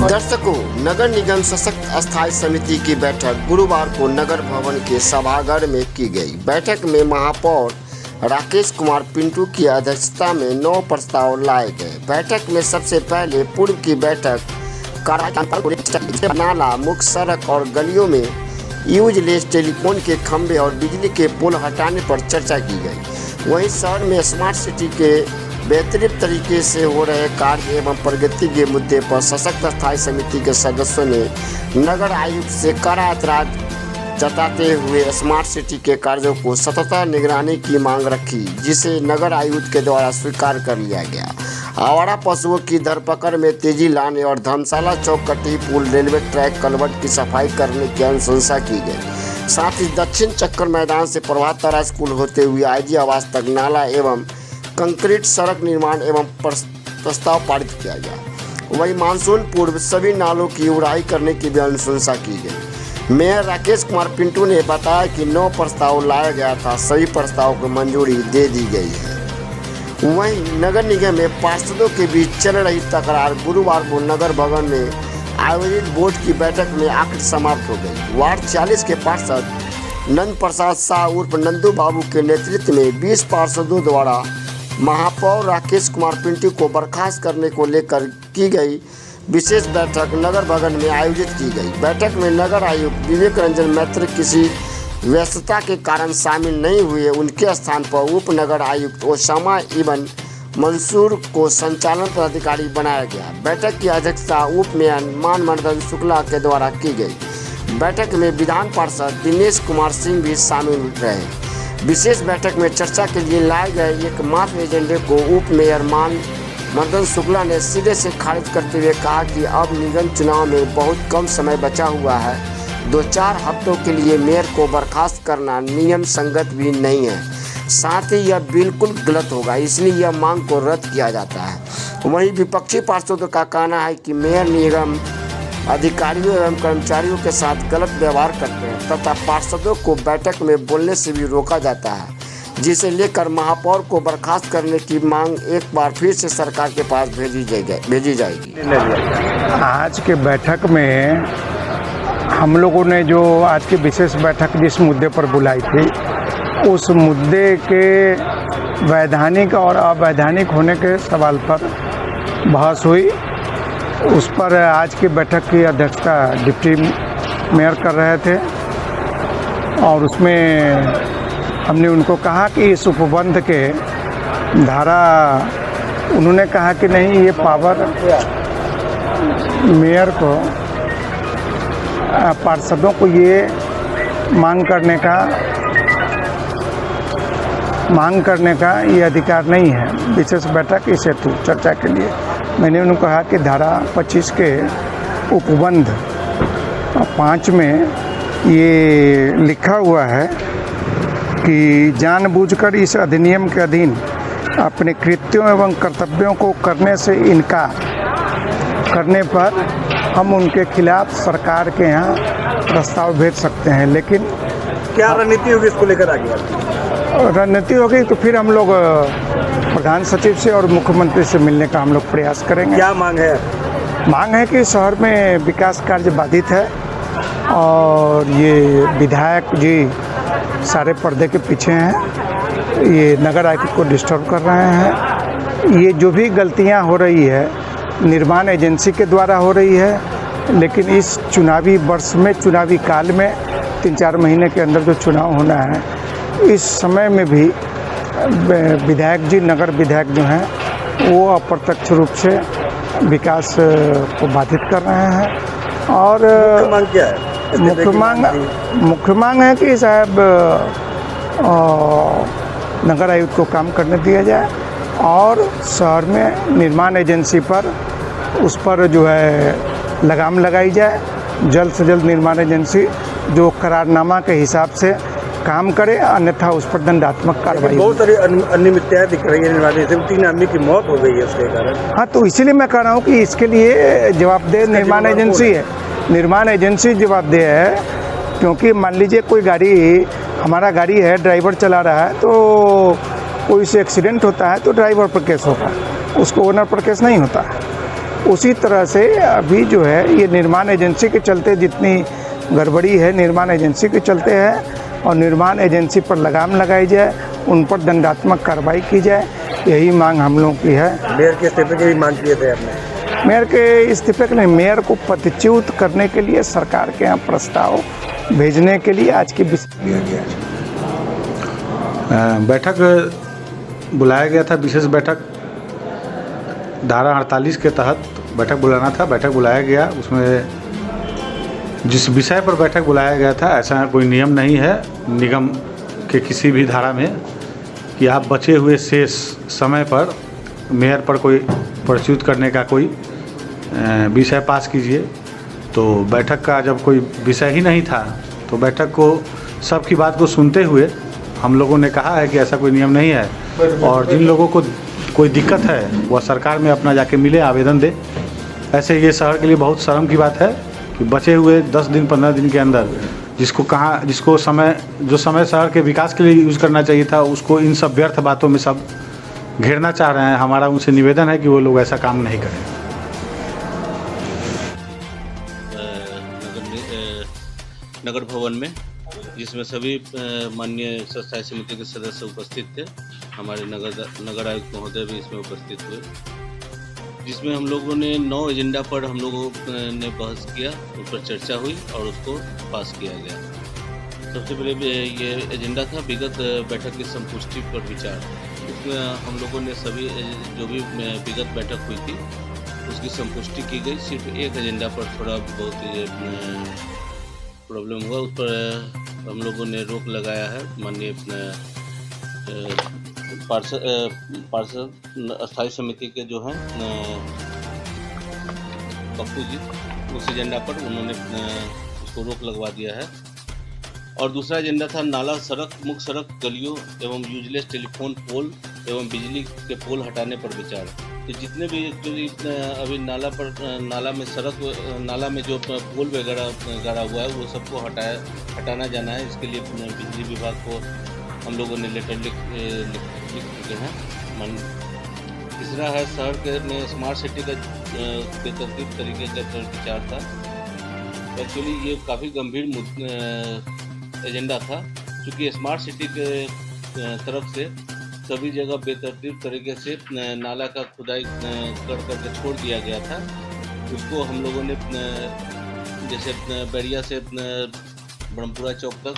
दर्शकों, नगर निगम सशक्त स्थायी समिति की बैठक गुरुवार को नगर भवन के सभागार में की गई। बैठक में महापौर राकेश कुमार पिंटू की अध्यक्षता में 9 प्रस्ताव लाए गए। बैठक में सबसे पहले पूर्व की बैठक नाला, मुख्य सड़क और गलियों में यूजलेस टेलीफोन के खंभे और बिजली के पोल हटाने पर चर्चा की गई। वहीं शहर में स्मार्ट सिटी के बेहतरीन तरीके से हो रहे कार्य एवं प्रगति के मुद्दे पर सशक्त स्थायी समिति के सदस्यों ने नगर आयुक्त से कड़ा ऐतराज जताते हुए स्मार्ट सिटी के कार्यों को सतत निगरानी की मांग रखी, जिसे नगर आयुक्त के द्वारा स्वीकार कर लिया गया। आवारा पशुओं की धरपकड़ में तेजी लाने और धर्मशाला चौक कटी पुल, रेलवे ट्रैक, कलवर्ट की सफाई करने की अनुशंसा की गई। साथ ही दक्षिण चक्कर मैदान से प्रभात तारा स्कूल होते हुए IG आवास तक नाला एवं कंक्रीट सड़क निर्माण एवं प्रस्ताव पारित किया गया। वहीं मानसून पूर्व सभी नालों की उड़ाई करने की भी अनुशंसा की गई। मेयर राकेश कुमार पिंटू ने बताया कि 9 प्रस्ताव लाया गया था, सभी प्रस्तावों को मंजूरी दे दी गई है। वहीं नगर निगम में पार्षदों के बीच चल रही तकरार गुरुवार को नगर भवन में आयोजित बोर्ड की बैठक में आखिर समाप्त हो गई। वार्ड 40 के पार्षद नंद प्रसाद शाह उर्फ नंदू बाबू के नेतृत्व में 20 पार्षदों द्वारा महापौर राकेश कुमार पिंटू को बर्खास्त करने को लेकर की गई विशेष बैठक नगर भवन में आयोजित की गई। बैठक में नगर आयुक्त विवेक रंजन मैत्र किसी व्यस्तता के कारण शामिल नहीं हुए। उनके स्थान पर उप नगर आयुक्त ओसामा इबन मंसूर को संचालन पदाधिकारी बनाया गया। बैठक की अध्यक्षता उप मेयर मदन शुक्ला के द्वारा की गई। बैठक में विधान पार्षद दिनेश कुमार सिंह भी शामिल रहे। विशेष बैठक में चर्चा के लिए लाए गए एकमात्र एजेंडे को उप मेयर मदन शुक्ला ने सिरे से खारिज करते हुए कहा कि अब निगम चुनाव में बहुत कम समय बचा हुआ है। 2-4 हफ्तों के लिए मेयर को बर्खास्त करना नियम संगत भी नहीं है, साथ ही यह बिल्कुल गलत होगा, इसलिए यह मांग को रद्द किया जाता है। वहीं विपक्षी पार्षदों का कहना है कि मेयर निगम अधिकारियों एवं कर्मचारियों के साथ गलत व्यवहार करते हैं तथा पार्षदों को बैठक में बोलने से भी रोका जाता है, जिसे लेकर महापौर को बर्खास्त करने की मांग एक बार फिर से सरकार के पास भेजी जाएगी। आज के बैठक में हम लोगों ने जो आज की विशेष बैठक जिस मुद्दे पर बुलाई थी, उस मुद्दे के वैधानिक और अवैधानिक होने के सवाल पर बहस हुई। उस पर आज की बैठक की अध्यक्षता डिप्टी मेयर कर रहे थे और उसमें हमने उनको कहा कि इस उपबंध के धारा, उन्होंने कहा कि नहीं, ये पावर मेयर को, पार्षदों को ये मांग करने का ये अधिकार नहीं है। विशेष बैठक इस हेतु चर्चा के लिए मैंने उन्हें कहा कि धारा 25 के उपबंध 5 में ये लिखा हुआ है कि जानबूझकर इस अधिनियम के अधीन अपने कृत्यों एवं कर्तव्यों को करने से इनकार करने पर हम उनके खिलाफ सरकार के यहाँ प्रस्ताव भेज सकते हैं। लेकिन क्या रणनीति होगी इसको लेकर आगे? रणनीति होगी तो फिर हम लोग प्रधान सचिव से और मुख्यमंत्री से मिलने का हम लोग प्रयास करेंगे। क्या मांग है? मांग है कि शहर में विकास कार्य बाधित है और ये विधायक जी सारे पर्दे के पीछे हैं, ये नगर आयुक्त को डिस्टर्ब कर रहे हैं। ये जो भी गलतियां हो रही है निर्माण एजेंसी के द्वारा हो रही है, लेकिन इस चुनावी वर्ष में, चुनावी काल में 3-4 महीने के अंदर जो चुनाव होना है, इस समय में भी विधायक जी, नगर विधायक जो हैं, वो अप्रत्यक्ष रूप से विकास को बाधित कर रहे हैं। और मुख्य मांग क्या है? मुख्य मांग है कि साहब नगर आयुक्त को काम करने दिया जाए और शहर में निर्माण एजेंसी पर, उस पर जो है लगाम लगाई जाए। जल्द से जल्द निर्माण एजेंसी जो करारनामा के हिसाब से काम करे, अन्यथा उस पर दंडात्मक कार्रवाई। बहुत सारी अनियमितताएं दिख रही है निर्माण एजेंसी में, 3 आदमी की मौत हो गई है उसके कारण। हाँ, तो इसीलिए मैं कह रहा हूँ कि इसके लिए जवाबदेह निर्माण एजेंसी है। निर्माण एजेंसी जवाबदेह है, क्योंकि मान लीजिए कोई गाड़ी, हमारा गाड़ी है, ड्राइवर चला रहा है, तो कोई से एक्सीडेंट होता है तो ड्राइवर पर केस होता है, उसको ओनर पर केस नहीं होता है। उसी तरह से अभी जो है ये निर्माण एजेंसी के चलते जितनी गड़बड़ी है निर्माण एजेंसी के चलते है, और निर्माण एजेंसी पर लगाम लगाई जाए, उन पर दंडात्मक कार्रवाई की जाए, यही मांग हम लोगों की है। मेयर के इस्तीफे की भी मांग किए थे आपने? मेयर के इस्तीफे के लिए मेयर को पदच्युत करने के लिए सरकार के यहाँ प्रस्ताव भेजने के लिए आज की दिया गया। बैठक बुलाया गया था, विशेष बैठक धारा 48 के तहत बैठक बुलाना था। बैठक बुलाया गया, उसमें जिस विषय पर बैठक बुलाया गया था ऐसा कोई नियम नहीं है निगम के किसी भी धारा में कि आप बचे हुए शेष समय पर मेयर पर कोई प्रस्तुत करने का कोई विषय पास कीजिए। तो बैठक का जब कोई विषय ही नहीं था तो बैठक को सबकी बात को सुनते हुए हम लोगों ने कहा है कि ऐसा कोई नियम नहीं है, और जिन लोगों को कोई दिक्कत है वह सरकार में अपना जाके मिले, आवेदन दे। ऐसे ये शहर के लिए बहुत शर्म की बात है कि बचे हुए 10 दिन 15 दिन के अंदर जिसको जो समय शहर के विकास के लिए यूज़ करना चाहिए था उसको इन सब व्यर्थ बातों में सब घेरना चाह रहे हैं। हमारा उनसे निवेदन है कि वो लोग ऐसा काम नहीं करें। नगर भवन में, जिसमें सभी माननीय स्थायी समिति के सदस्य उपस्थित थे, हमारे नगर आयुक्त महोदय भी इसमें उपस्थित हुए, जिसमें हम लोगों ने 9 एजेंडा पर हम लोगों ने बहस किया, उस पर चर्चा हुई और उसको पास किया गया। सबसे पहले ये एजेंडा था विगत बैठक की संपुष्टि पर विचार। उसमें हम लोगों ने सभी जो भी विगत बैठक हुई थी उसकी संपुष्टि की गई। सिर्फ एक एजेंडा पर थोड़ा बहुत प्रॉब्लम हुआ, उस पर हम लोगों ने रोक लगाया है। माननीय पार्षद स्थायी समिति के जो हैं पप्पू जी, उस एजेंडा पर उन्होंने उसको रोक लगवा दिया है। और दूसरा एजेंडा था नाला, सड़क, मुख्य सड़क, गलियों एवं यूजलेस टेलीफोन पोल एवं बिजली के पोल हटाने पर विचार। तो जितने भी एक्चुअली अभी नाला में जो पोल वगैरह गाड़ा हुआ है वो सबको हटाना जाना है। इसके लिए बिजली विभाग को हम लोगों ने लेटर लिख चुके हैं। तीसरा है शहर के में स्मार्ट सिटी का बेतरतीब तरीके का विचार था। एक्चुअली ये काफ़ी गंभीर एजेंडा था, क्योंकि स्मार्ट सिटी के तरफ से सभी जगह बेतरतीब तरीके से नाला का खुदाई कर करके छोड़ दिया गया था। उसको हम लोगों ने जैसे बैरिया से ब्रह्मपुरा चौक तक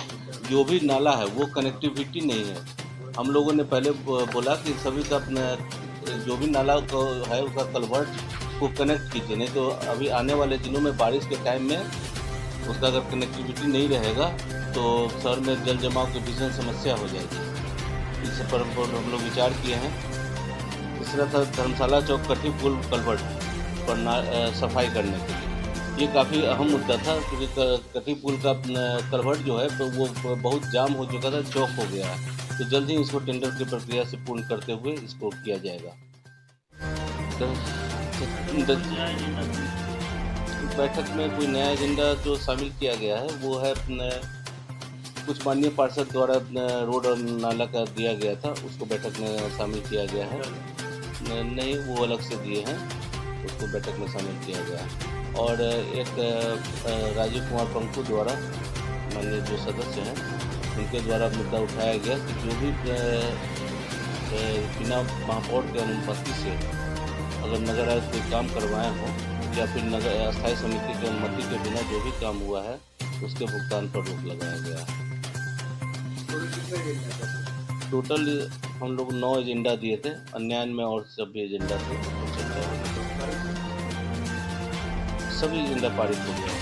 जो भी नाला है वो कनेक्टिविटी नहीं है। हम लोगों ने पहले बोला कि सभी का जो भी नाला को है उसका कल्वर्ट को कनेक्ट कीजिए, नहीं तो अभी आने वाले दिनों में बारिश के टाइम में उसका अगर कनेक्टिविटी नहीं रहेगा तो शहर में जल जमाव की भीषण समस्या हो जाएगी। इस पर हम लोग विचार किए हैं। तीसरा था धर्मशाला चौक कठी पुल कल्वर्ट पर सफाई करने के लिए। ये काफ़ी अहम मुद्दा था, क्योंकि कठी पुल का कल्वर्ट जो है तो वो बहुत जाम हो चुका था, चौक हो गया है। तो जल्द ही इसको टेंडर की प्रक्रिया से पूर्ण करते हुए इसको किया जाएगा। बैठक में कोई नया एजेंडा जो शामिल किया गया है वो है कुछ माननीय पार्षद द्वारा रोड और नाला का दिया गया था, उसको बैठक में शामिल किया गया है। नहीं, वो अलग से दिए हैं, उसको बैठक में शामिल किया गया। और एक राजीव कुमार पंकु द्वारा माननीय जो सदस्य हैं उनके द्वारा मुद्दा उठाया गया कि जो भी बिना महापौर के अनुमति से अगर नगर आयुक्त कोई काम करवाए हों या फिर नगर स्थायी समिति की अनुमति के बिना जो भी काम हुआ है उसके भुगतान पर रोक लगाया गया है। टोटल हम लोग 9 एजेंडा दिए थे, अन्याय में और सब भी एजेंडा थे, सभी एजेंडा पारित हो गया।